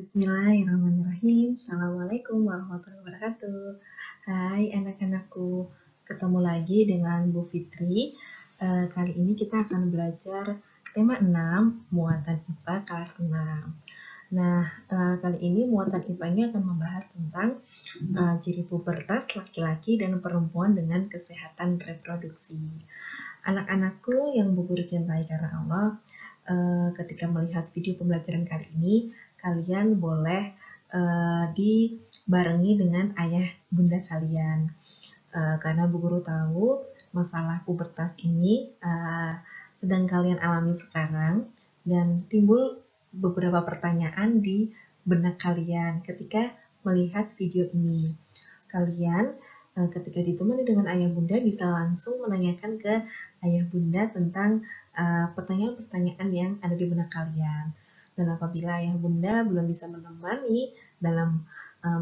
Bismillahirrahmanirrahim. Assalamualaikum warahmatullahi wabarakatuh. Hai anak-anakku, ketemu lagi dengan Bu Fitri. Kali ini kita akan belajar tema 6, muatan IPA kelas 6. Nah, kali ini muatan IPA-nya akan membahas tentang ciri pubertas laki-laki dan perempuan dengan kesehatan reproduksi. Anak-anakku yang Bu Guru cintai karena Allah, ketika melihat video pembelajaran kali ini, kalian boleh dibarengi dengan ayah bunda kalian. Karena Bu Guru tahu masalah pubertas ini sedang kalian alami sekarang dan timbul beberapa pertanyaan di benak kalian ketika melihat video ini. Kalian ketika ditemani dengan ayah bunda bisa langsung menanyakan ke ayah bunda tentang pertanyaan-pertanyaan yang ada di benak kalian. Dan apabila ayah bunda belum bisa menemani dalam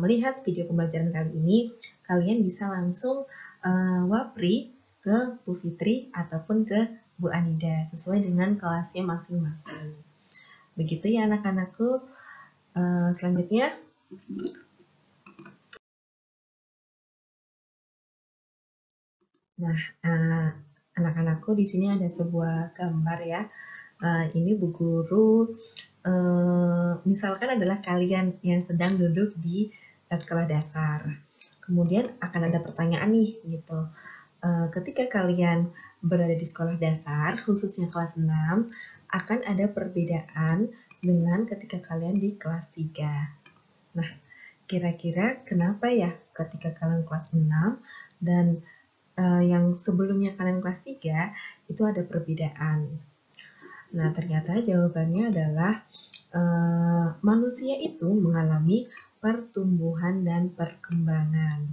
melihat video pembelajaran kali ini, kalian bisa langsung wapri ke Bu Fitri ataupun ke Bu Anida sesuai dengan kelasnya masing-masing. Begitu ya anak-anakku. Selanjutnya, nah anak-anakku di sini ada sebuah gambar ya. Ini Bu Guru misalkan adalah kalian yang sedang duduk di sekolah dasar. Kemudian akan ada pertanyaan nih gitu. Ketika kalian berada di sekolah dasar, khususnya kelas 6, akan ada perbedaan dengan ketika kalian di kelas 3. Nah, kira-kira kenapa ya ketika kalian kelas 6 dan yang sebelumnya kalian kelas 3 itu ada perbedaan? Nah, ternyata jawabannya adalah manusia itu mengalami pertumbuhan dan perkembangan.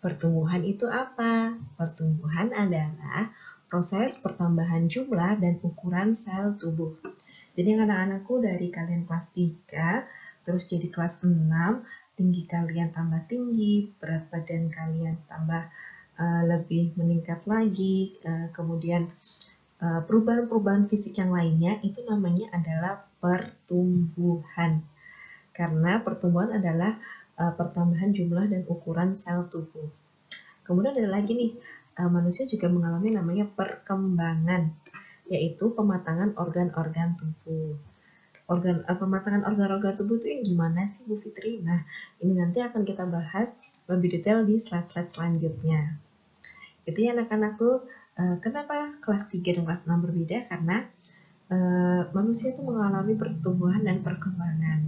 Pertumbuhan itu apa? Pertumbuhan adalah proses pertambahan jumlah dan ukuran sel tubuh. Jadi anak-anakku dari kalian kelas 3 terus jadi kelas 6, tinggi kalian tambah tinggi, berat badan kalian tambah lebih meningkat lagi, kemudian perubahan-perubahan fisik yang lainnya itu namanya adalah pertumbuhan. Karena pertumbuhan adalah pertambahan jumlah dan ukuran sel tubuh. Kemudian ada lagi nih, manusia juga mengalami namanya perkembangan, yaitu pematangan organ-organ tubuh. Pematangan organ-organ tubuh itu yang gimana sih Bu Fitri? Nah, ini nanti akan kita bahas lebih detail di slide-slide selanjutnya. Itu ya anak-anakku. Kenapa kelas 3 dan kelas 6 berbeda? Karena manusia itu mengalami pertumbuhan dan perkembangan.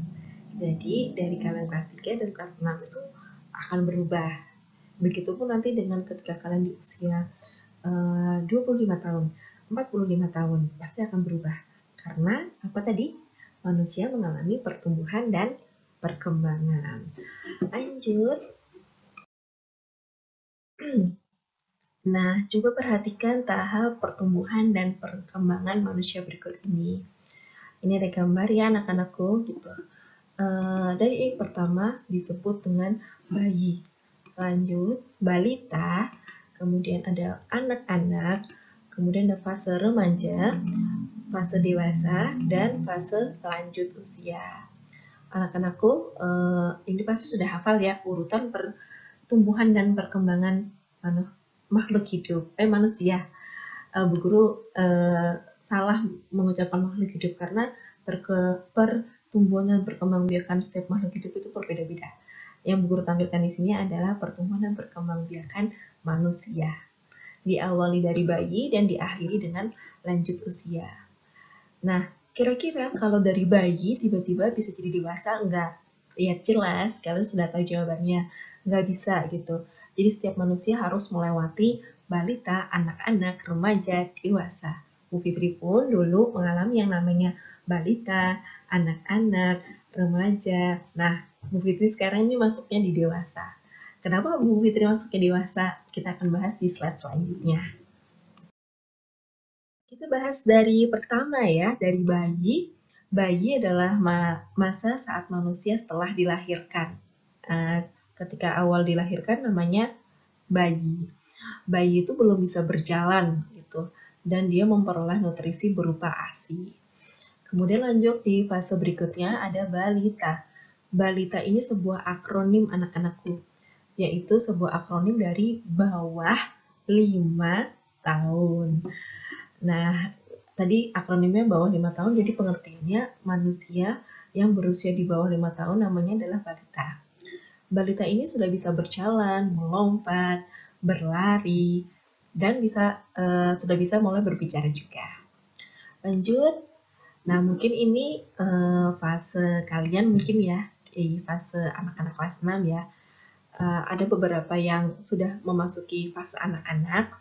Jadi dari kalian kelas 3 dan kelas 6 itu akan berubah. Begitupun nanti dengan ketika kalian di usia 25 tahun, 45 tahun, pasti akan berubah. Karena apa tadi? Manusia mengalami pertumbuhan dan perkembangan. Lanjut. Nah, coba perhatikan tahap pertumbuhan dan perkembangan manusia berikut ini. Ini ada gambar ya anak-anakku gitu. Dari pertama disebut dengan bayi, lanjut balita, kemudian ada anak-anak, kemudian ada fase remaja, fase dewasa, dan fase lanjut usia. Anak-anakku, ini pasti sudah hafal ya urutan pertumbuhan dan perkembangan makhluk hidup, manusia. Bu Guru salah mengucapkan makhluk hidup karena pertumbuhan dan perkembangbiakan setiap makhluk hidup itu berbeda-beda. Yang Bu Guru tampilkan di sini adalah pertumbuhan dan perkembangbiakan manusia. Diawali dari bayi dan diakhiri dengan lanjut usia. Nah, kira-kira kalau dari bayi tiba-tiba bisa jadi dewasa enggak? Ya jelas, kalian sudah tahu jawabannya. Enggak bisa gitu. Jadi setiap manusia harus melewati balita, anak-anak, remaja, dewasa. Bu Fitri pun dulu mengalami yang namanya balita, anak-anak, remaja. Nah, Bu Fitri sekarang ini masuknya di dewasa. Kenapa Bu Fitri masuknya dewasa? Kita akan bahas di slide selanjutnya. Kita bahas dari pertama ya, dari bayi. Bayi adalah masa saat manusia setelah dilahirkan. Ketika awal dilahirkan namanya bayi. Bayi itu belum bisa berjalan gitu, dan dia memperoleh nutrisi berupa ASI. Kemudian lanjut di fase berikutnya ada balita. Balita ini sebuah akronim anak-anakku, yaitu sebuah akronim dari bawah 5 tahun. Nah, tadi akronimnya bawah 5 tahun, jadi pengertiannya manusia yang berusia di bawah 5 tahun namanya adalah balita. Balita ini sudah bisa berjalan, melompat, berlari, dan sudah bisa mulai berbicara juga. Lanjut, nah mungkin ini fase kalian mungkin ya, di fase anak-anak kelas 6 ya. Ada beberapa yang sudah memasuki fase anak-anak,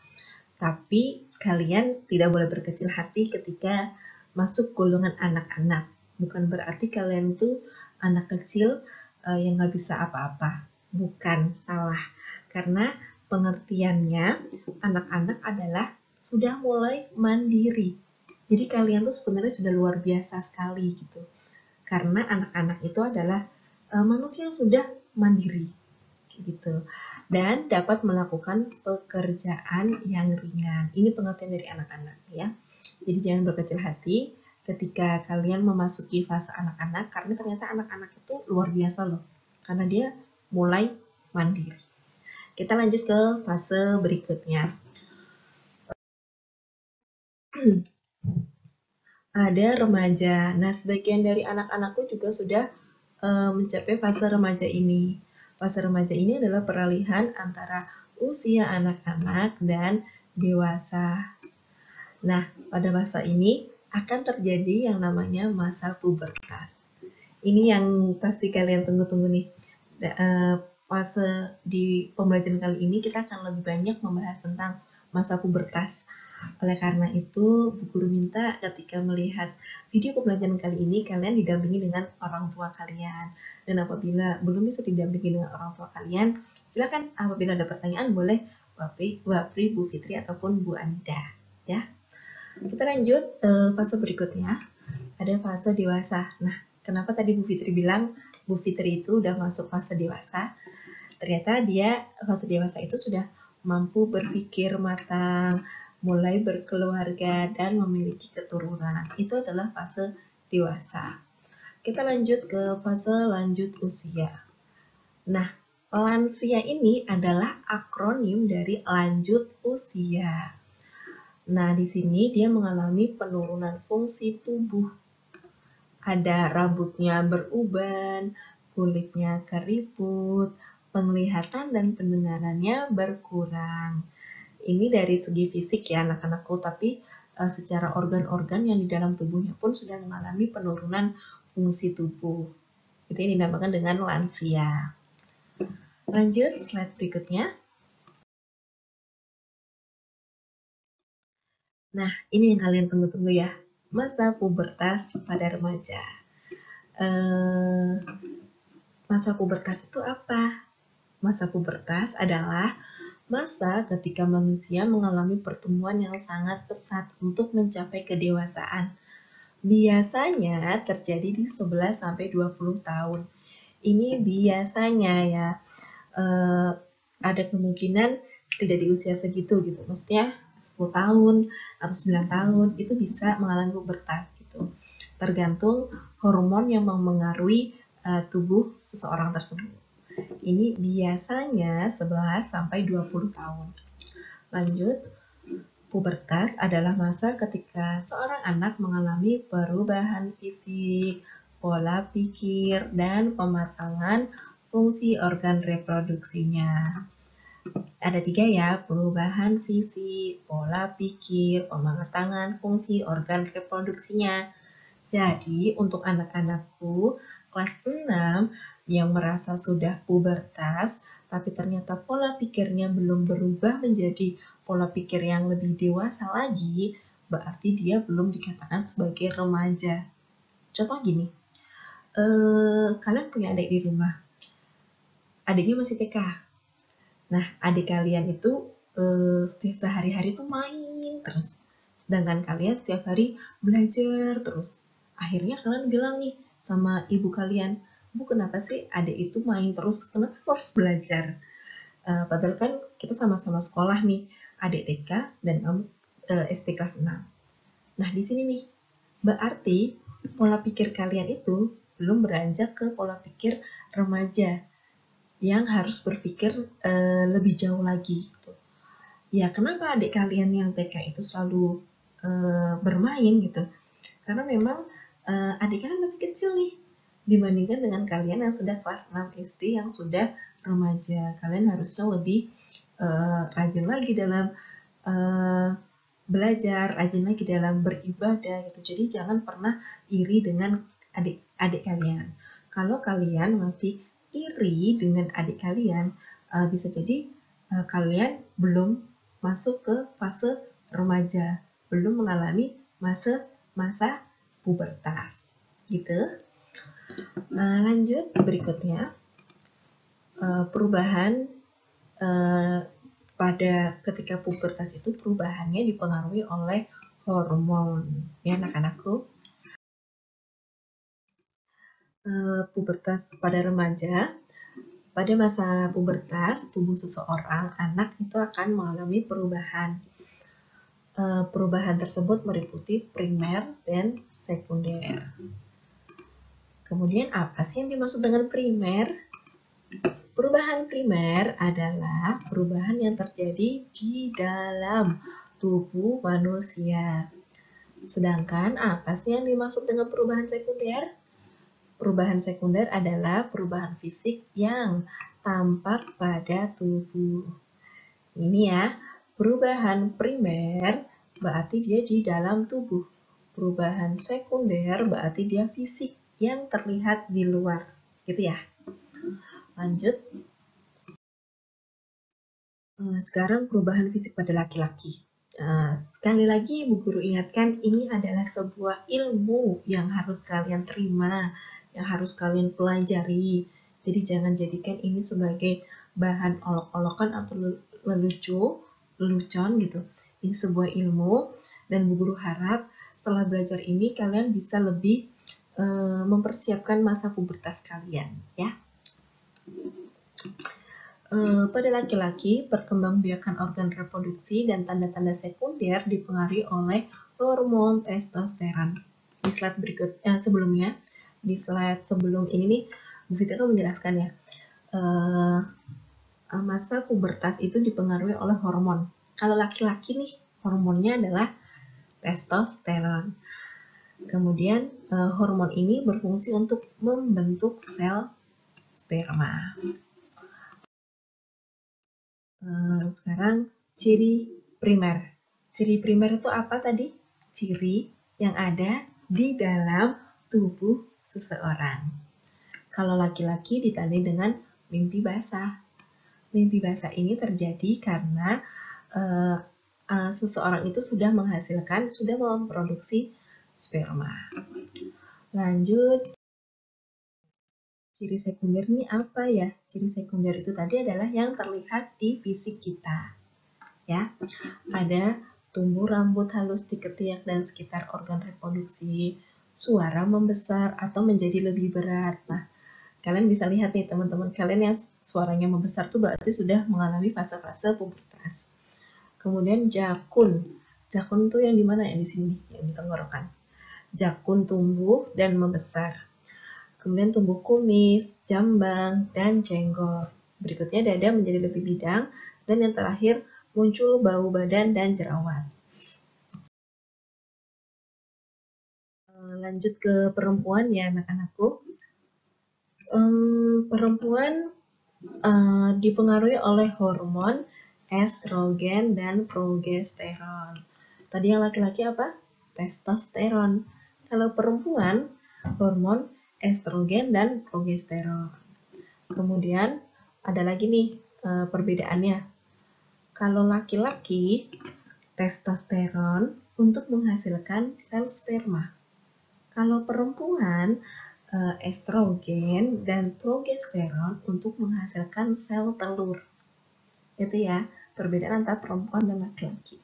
tapi kalian tidak boleh berkecil hati ketika masuk golongan anak-anak. Bukan berarti kalian tuh anak kecil yang nggak bisa apa-apa. Bukan, salah. Karena pengertiannya anak-anak adalah sudah mulai mandiri. Jadi kalian tuh sebenarnya sudah luar biasa sekali gitu. Karena anak-anak itu adalah manusia yang sudah mandiri gitu. Dan dapat melakukan pekerjaan yang ringan. Ini pengertian dari anak-anak ya. Jadi jangan berkecil hati ketika kalian memasuki fase anak-anak, karena ternyata anak-anak itu luar biasa loh. Karena dia mulai mandiri. Kita lanjut ke fase berikutnya. Ada remaja. Nah, sebagian dari anak-anakku juga sudah mencapai fase remaja ini. Fase remaja ini adalah peralihan antara usia anak-anak dan dewasa. Nah, pada masa ini akan terjadi yang namanya masa pubertas. Ini yang pasti kalian tunggu-tunggu nih. Fase di pembelajaran kali ini kita akan lebih banyak membahas tentang masa pubertas. Oleh karena itu, Bu Guru minta ketika melihat video pembelajaran kali ini, kalian didampingi dengan orang tua kalian. Dan apabila belum bisa didampingi dengan orang tua kalian, silakan apabila ada pertanyaan boleh Wapri, Bu Fitri, ataupun Bu Anida. Ya. Kita lanjut fase berikutnya, ada fase dewasa. Nah, kenapa tadi Bu Fitri bilang Bu Fitri itu udah masuk fase dewasa? Ternyata dia fase dewasa itu sudah mampu berpikir matang, mulai berkeluarga, dan memiliki keturunan. Itu adalah fase dewasa. Kita lanjut ke fase lanjut usia. Nah, lansia ini adalah akronim dari lanjut usia. Nah, di sini dia mengalami penurunan fungsi tubuh. Ada rambutnya beruban, kulitnya keriput, penglihatan dan pendengarannya berkurang. Ini dari segi fisik ya anak-anakku, tapi secara organ-organ yang di dalam tubuhnya pun sudah mengalami penurunan fungsi tubuh. Itu yang dinamakan dengan lansia. Lanjut slide berikutnya. Nah, ini yang kalian tunggu-tunggu ya, masa pubertas pada remaja. Masa pubertas itu apa? Masa pubertas adalah masa ketika manusia mengalami pertumbuhan yang sangat pesat untuk mencapai kedewasaan. Biasanya terjadi di 11-20 tahun. Ini biasanya ya. Ada kemungkinan tidak di usia segitu gitu. Maksudnya 10 tahun atau 9 tahun itu bisa mengalami pubertas gitu. Tergantung hormon yang memengaruhi tubuh seseorang tersebut. Ini biasanya 11-20 tahun. Lanjut, pubertas adalah masa ketika seorang anak mengalami perubahan fisik, pola pikir, dan pematangan fungsi organ reproduksinya. Ada 3 ya, perubahan fisik, pola pikir, pematangan fungsi organ reproduksinya. Jadi, untuk anak-anakku kelas 6 yang merasa sudah pubertas, tapi ternyata pola pikirnya belum berubah menjadi pola pikir yang lebih dewasa lagi, berarti dia belum dikatakan sebagai remaja. Contoh gini, kalian punya adik di rumah, adiknya masih TK. Nah, adik kalian itu setiap sehari-hari tuh main terus, sedangkan kalian setiap hari belajar terus. Akhirnya kalian bilang nih sama ibu kalian, Bu, kenapa sih adik itu main terus? Kenapa harus belajar? Padahal kan kita sama-sama sekolah nih, adik TK dan kamu SD kelas 6. Nah, di sini nih, berarti pola pikir kalian itu belum beranjak ke pola pikir remaja yang harus berpikir lebih jauh lagi gitu. Ya, kenapa adik kalian yang TK itu selalu bermain gitu? Karena memang adik kalian masih kecil nih dibandingkan dengan kalian yang sudah kelas 6 SD yang sudah remaja. Kalian harusnya lebih rajin lagi dalam belajar, rajin lagi dalam beribadah gitu. Jadi jangan pernah iri dengan adik-adik kalian. Kalau kalian masih iri dengan adik kalian, bisa jadi kalian belum masuk ke fase remaja, belum mengalami masa pubertas, gitu. Lanjut berikutnya, perubahan pada ketika pubertas itu perubahannya dipengaruhi oleh hormon, ya anak-anakku. Pubertas pada remaja, pada masa pubertas tubuh seseorang anak itu akan mengalami perubahan. Perubahan tersebut meliputi primer dan sekunder. Kemudian apa sih yang dimaksud dengan primer? Perubahan primer adalah perubahan yang terjadi di dalam tubuh manusia. Sedangkan apa sih yang dimaksud dengan perubahan sekunder? Perubahan sekunder adalah perubahan fisik yang tampak pada tubuh. Ini ya, perubahan primer berarti dia di dalam tubuh. Perubahan sekunder berarti dia fisik yang terlihat di luar. Gitu ya. Lanjut. Sekarang perubahan fisik pada laki-laki. Sekali lagi Ibu Guru ingatkan, ini adalah sebuah ilmu yang harus kalian terima, yang harus kalian pelajari. Jadi jangan jadikan ini sebagai bahan olok-olokan atau lelucon gitu. Ini sebuah ilmu dan Bu Guru harap setelah belajar ini kalian bisa lebih mempersiapkan masa pubertas kalian, ya. Pada laki-laki, perkembangbiakan organ reproduksi dan tanda-tanda sekunder dipengaruhi oleh hormon testosteron. Di slide sebelumnya, di slide sebelum ini nih, Bu Fitri menjelaskan ya, masa pubertas itu dipengaruhi oleh hormon. Kalau laki-laki nih, hormonnya adalah testosteron. Kemudian hormon ini berfungsi untuk membentuk sel sperma. Sekarang ciri primer. Ciri primer itu apa tadi? Ciri yang ada di dalam tubuh seseorang. Kalau laki-laki ditandai dengan mimpi basah. Mimpi basah ini terjadi karena seseorang itu sudah memproduksi sperma. Lanjut. Ciri sekunder ini apa ya? Ciri sekunder itu tadi adalah yang terlihat di fisik kita. Ya, ada tumbuh rambut halus di ketiak dan sekitar organ reproduksi, suara membesar atau menjadi lebih berat. Nah, kalian bisa lihat nih teman-teman kalian yang suaranya membesar tuh berarti sudah mengalami fase-fase pubertas. Kemudian jakun. Jakun tuh yang di mana ya? Di sini, yang di tenggorokan. Jakun tumbuh dan membesar. Kemudian tumbuh kumis, jambang, dan jenggot. Berikutnya dada menjadi lebih bidang, dan yang terakhir muncul bau badan dan jerawat. Lanjut ke perempuan ya anak-anakku. Perempuan dipengaruhi oleh hormon estrogen dan progesteron. Tadi yang laki-laki apa? Testosteron. Kalau perempuan, hormon estrogen dan progesteron. Kemudian ada lagi nih perbedaannya. Kalau laki-laki, testosteron untuk menghasilkan sel sperma. Kalau perempuan, estrogen dan progesteron untuk menghasilkan sel telur. Itu ya, perbedaan antara perempuan dan laki-laki.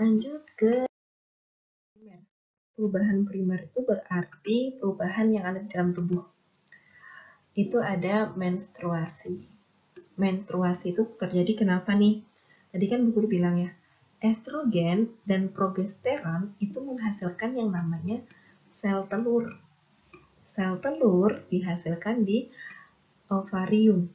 Lanjut ke perubahan primer itu berarti perubahan yang ada di dalam tubuh. Itu ada menstruasi. Menstruasi itu terjadi kenapa nih? Tadi kan Bu Guru bilang ya, estrogen dan progesteron itu menghasilkan yang namanya sel telur. Sel telur dihasilkan di ovarium.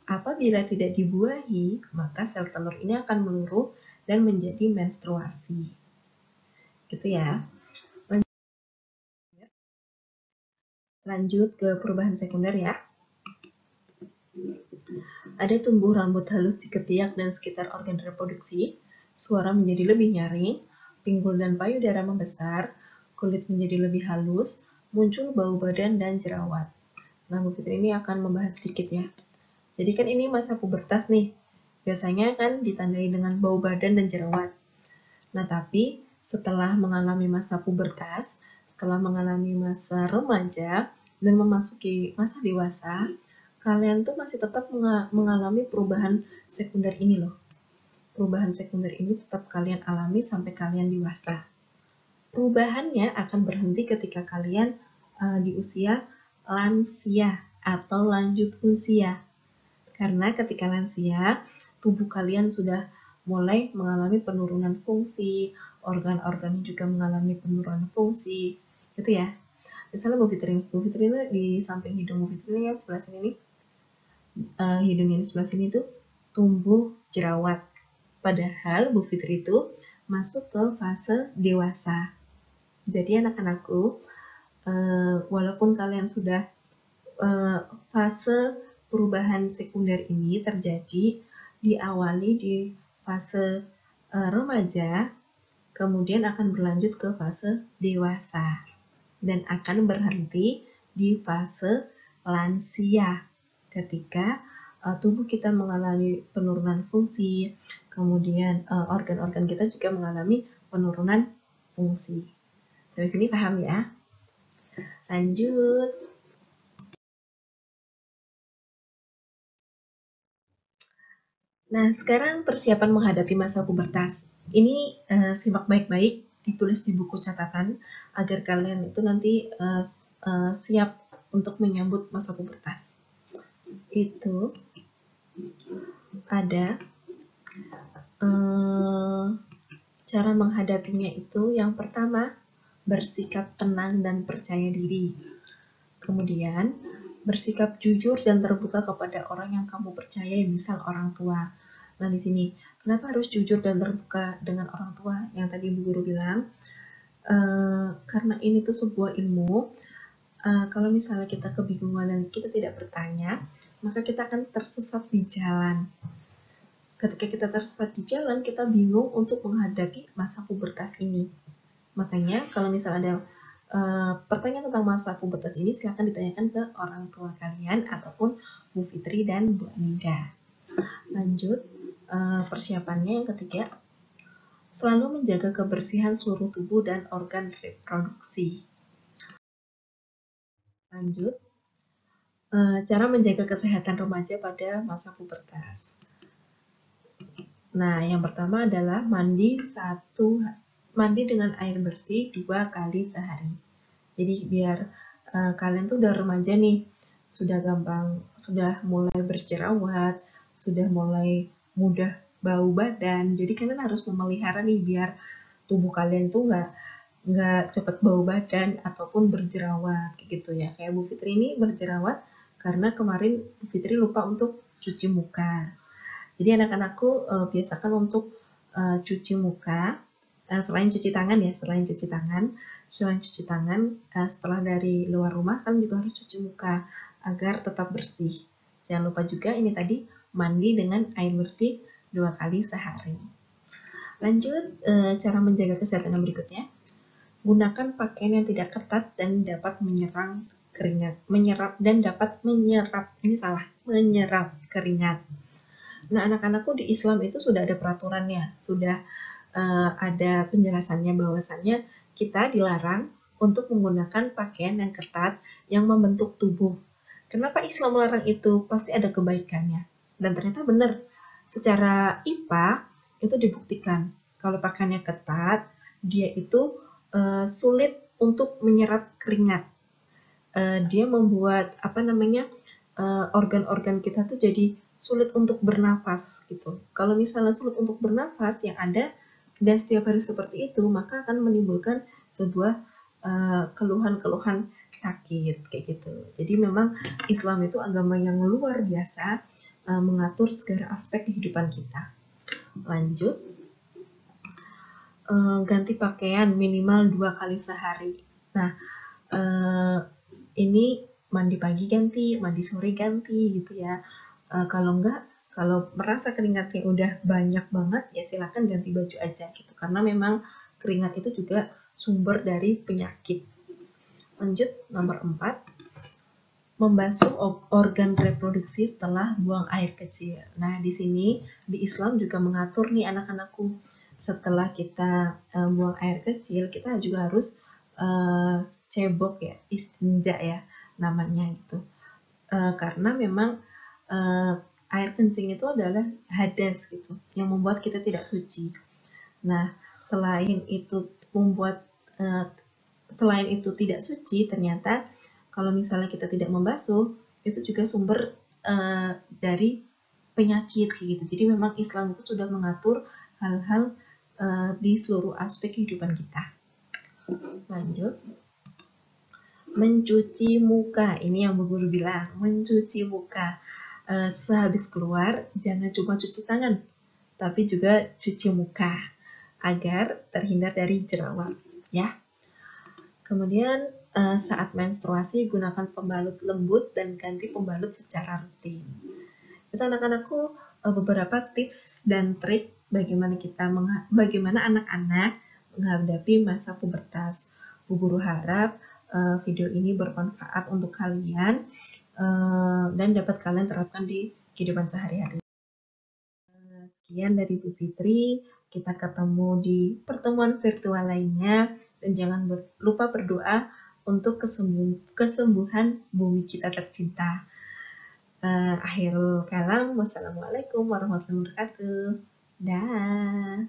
Apabila tidak dibuahi, maka sel telur ini akan meluruh dan menjadi menstruasi. Gitu ya. Lanjut ke perubahan sekunder ya. Ada tumbuh rambut halus di ketiak dan sekitar organ reproduksi, suara menjadi lebih nyaring, pinggul dan payudara membesar, kulit menjadi lebih halus, muncul bau badan dan jerawat. Nah, Bu Fitri ini akan membahas sedikit ya. Jadi kan ini masa pubertas nih. Biasanya kan ditandai dengan bau badan dan jerawat. Nah, tapi setelah mengalami masa pubertas, setelah mengalami masa remaja, dan memasuki masa dewasa, kalian tuh masih tetap mengalami perubahan sekunder ini loh. Perubahan sekunder ini tetap kalian alami sampai kalian dewasa. Perubahannya akan berhenti ketika kalian di usia lansia atau lanjut usia. Karena ketika lansia, tubuh kalian sudah mulai mengalami penurunan fungsi, organ-organ juga mengalami penurunan fungsi, gitu ya. Misalnya Bu Fitri ini di samping hidung Bu Fitri ya sebelah sini nih, hidung yang sebelah sini tuh tumbuh jerawat. Padahal Bu Fitri itu masuk ke fase dewasa. Jadi anak-anakku, walaupun kalian sudah fase perubahan sekunder ini terjadi diawali di fase remaja, kemudian akan berlanjut ke fase dewasa dan akan berhenti di fase lansia ketika tubuh kita mengalami penurunan fungsi, kemudian organ-organ kita juga mengalami penurunan fungsi. Sampai sini paham ya? Lanjut. Nah, sekarang persiapan menghadapi masa pubertas. Ini simak baik-baik, ditulis di buku catatan agar kalian itu nanti siap untuk menyambut masa pubertas. Itu ada cara menghadapinya itu yang pertama, bersikap tenang dan percaya diri. Kemudian, bersikap jujur dan terbuka kepada orang yang kamu percaya, misal orang tua. Nah, di sini, kenapa harus jujur dan terbuka dengan orang tua? Yang tadi Bu Guru bilang, karena ini tuh sebuah ilmu, kalau misalnya kita kebingungan dan kita tidak bertanya, maka kita akan tersesat di jalan. Ketika kita tersesat di jalan, kita bingung untuk menghadapi masa pubertas ini. Makanya, kalau misalnya ada pertanyaan tentang masa pubertas ini, silakan ditanyakan ke orang tua kalian ataupun Bu Fitri dan Bu Anida. Lanjut, persiapannya yang ketiga, selalu menjaga kebersihan seluruh tubuh dan organ reproduksi. Lanjut, cara menjaga kesehatan remaja pada masa pubertas. Nah, yang pertama adalah mandi dengan air bersih 2 kali sehari. Jadi biar kalian tuh udah remaja nih, sudah mulai berjerawat, sudah mulai mudah bau badan. Jadi kalian harus memelihara nih biar tubuh kalian tuh nggak cepat bau badan ataupun berjerawat gitu ya. Kayak Bu Fitri ini berjerawat karena kemarin Bu Fitri lupa untuk cuci muka. Jadi anak-anakku biasakan untuk cuci muka, selain cuci tangan ya, selain cuci tangan, setelah dari luar rumah kan juga harus cuci muka agar tetap bersih. Jangan lupa juga ini tadi mandi dengan air bersih 2 kali sehari. Lanjut, cara menjaga kesehatan yang berikutnya. Gunakan pakaian yang tidak ketat dan dapat menyerap keringat. Nah, anak-anakku di Islam itu sudah ada peraturannya, sudah ada penjelasannya bahwasannya kita dilarang untuk menggunakan pakaian yang ketat yang membentuk tubuh. Kenapa Islam melarang itu? Pasti ada kebaikannya. Dan ternyata benar, secara IPA itu dibuktikan kalau pakaiannya ketat, dia itu sulit untuk menyerap keringat. Dia membuat organ-organ kita tuh jadi sulit untuk bernafas gitu. Kalau misalnya sulit untuk bernafas, yang ada dan setiap hari seperti itu, maka akan menimbulkan sebuah keluhan-keluhan sakit kayak gitu. Jadi memang Islam itu agama yang luar biasa mengatur segala aspek kehidupan kita. Lanjut, ganti pakaian minimal 2 kali sehari. Nah, ini mandi pagi ganti, mandi sore ganti gitu ya. Kalau enggak, kalau merasa keringatnya udah banyak banget, ya silakan ganti baju aja gitu. Karena memang keringat itu juga sumber dari penyakit. Lanjut, nomor 4. Membasuh organ reproduksi setelah buang air kecil. Nah, di sini di Islam juga mengatur nih anak-anakku. Setelah kita buang air kecil, kita juga harus cebok ya, istinja ya namanya gitu. Karena memang air kencing itu adalah hadas gitu, yang membuat kita tidak suci. Nah, selain itu tidak suci, ternyata kalau misalnya kita tidak membasuh, itu juga sumber dari penyakit gitu. Jadi memang Islam itu sudah mengatur hal-hal di seluruh aspek kehidupan kita. Lanjut, mencuci muka. Ini yang Bu Guru bilang, mencuci muka. Sehabis keluar, jangan cuma cuci tangan, tapi juga cuci muka agar terhindar dari jerawat, ya. Kemudian saat menstruasi gunakan pembalut lembut dan ganti pembalut secara rutin. Itu anak-anakku beberapa tips dan trik bagaimana anak-anak menghadapi masa pubertas. Bu Guru harap video ini bermanfaat untuk kalian dan dapat kalian terapkan di kehidupan sehari-hari. Sekian dari Bu Fitri, kita ketemu di pertemuan virtual lainnya, dan jangan lupa berdoa untuk kesembuhan bumi kita tercinta. Akhirul kalam, wassalamualaikum warahmatullahi wabarakatuh. Dah.